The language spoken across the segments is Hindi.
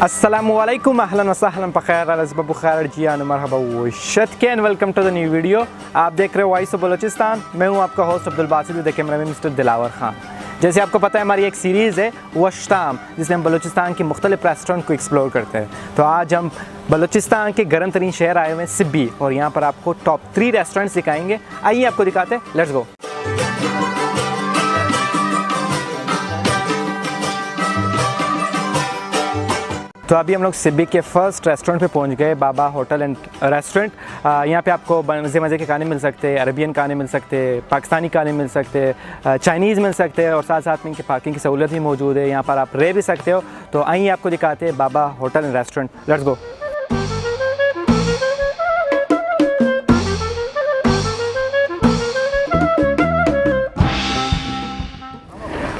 अस्सलामुअलैकुम अहलन व सहलन बखैर बुखैर जियान मरहबा शतकैन welcome to the new video. आप देख रहे हो वॉइस ऑफ बलोचिस्तान। मैं हूं आपका host Abdul Basit, with camera में मिस्टर दिलावर खान। जैसे आपको पता है हमारी एक सीरीज़ है वश ताम, जिसमें हम बलोचिस्तान के मुख्तलिफ रेस्टोरेंट को एक्सप्लोर करते हैं। तो आज हम बलोचिस्तान के गर्म तरीन शहर आए हुए हैं सिबी, और यहाँ पर आपको टॉप 3 रेस्टोरेंट्स दिखाएंगे। आइए आपको दिखाते हैं, लेट्स गो। तो अभी हम लोग सिबी के फर्स्ट रेस्टोरेंट पे पहुंच गए, बाबा होटल एंड रेस्टोरेंट। यहाँ पे आपको मज़े के खाने मिल सकते हैं, अरबियन खाने मिल सकते हैं, पाकिस्तानी खाने मिल सकते हैं, चाइनीज़ मिल सकते हैं, और साथ साथ में इनकी पार्किंग की सहूलत भी मौजूद है। यहाँ पर आप रह भी सकते हो। तो आइए आपको दिखाते हैं Baba hotel and restaurant, let's go.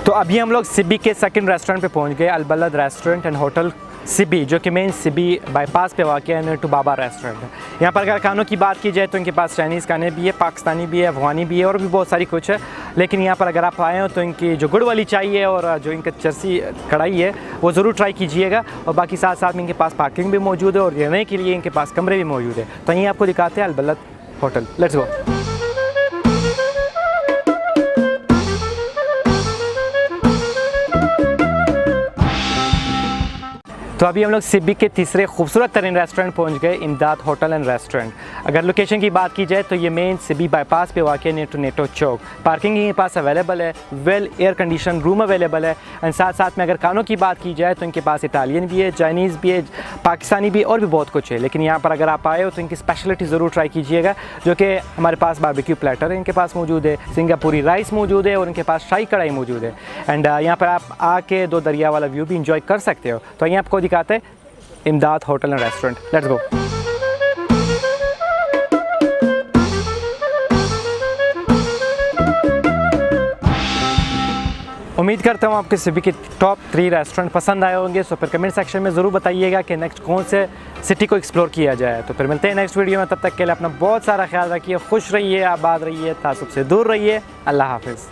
तो अभी हम लोग सिबी के सेकंड रेस्टोरेंट पे पहुंच गए, अलबलद रेस्टोरेंट एंड होटल सिबी, जो कि मेन सिबी बाईपास पे वाक़ है, टू बाबा रेस्टोरेंट है। यहाँ पर अगर खानों की बात की जाए तो इनके पास चाइनीज़ खाने भी है, पाकिस्तानी भी है, अफगानी भी है, और भी बहुत सारी कुछ है। लेकिन यहाँ पर अगर आप आए हो तो इनकी जो गुड़ वाली चाय है और जो इनका चरसी कढ़ाई है वो ज़रूर ट्राई कीजिएगा। और बाकी साथ साथ में इनके पास पार्किंग भी मौजूद है, और रहने के लिए इनके पास कमरे भी मौजूद है। तो यहीं आपको दिखाते हैं अलबलद होटल, लेट्स गो। तो अभी हम लोग सिबी के तीसरे खूबसूरत तरीन रेस्टोरेंट पहुंच गए, इमदाद होटल एंड रेस्टोरेंट। अगर लोकेशन की बात की जाए तो ये मेन सिबी बाईपास पे वाक़ है, टू नेटो चौक। पार्किंग इनके पास अवेलेबल है, well air condition room available है। एंड साथ साथ में अगर खानों की बात की जाए तो इनके पास इटालियन भी है, चाइनीज़ भी है, पाकिस्तानी भी, और भी बहुत कुछ है। लेकिन यहाँ पर अगर आप आए हो तो इनकी स्पेशलिटी ज़रूर ट्राई कीजिएगा, जो कि हमारे पास बारबेक्यू प्लेटर है इनके पास मौजूद है, सिंगापुरी राइस मौजूद है, और इनके पास शाही कढ़ाई मौजूद है। एंड यहाँ पर आप आके दो दरिया वाला व्यू भी इंजॉय कर सकते हो। तो यहाँ आपको दिखाते हैं इमदाद होटल एंड रेस्टोरेंट, लेट्स गो। उम्मीद करता हूँ आपके सिबी के टॉप 3 रेस्टोरेंट पसंद आए होंगे। सो फिर कमेंट सेक्शन में ज़रूर बताइएगा कि नेक्स्ट कौन से सिटी को एक्सप्लोर किया जाए। तो फिर मिलते हैं नेक्स्ट वीडियो में। तब तक के लिए अपना बहुत सारा ख्याल रखिए, खुश रहिए, आबाद रहिए, तासुब से दूर रहिए। अल्लाह हाफिज़।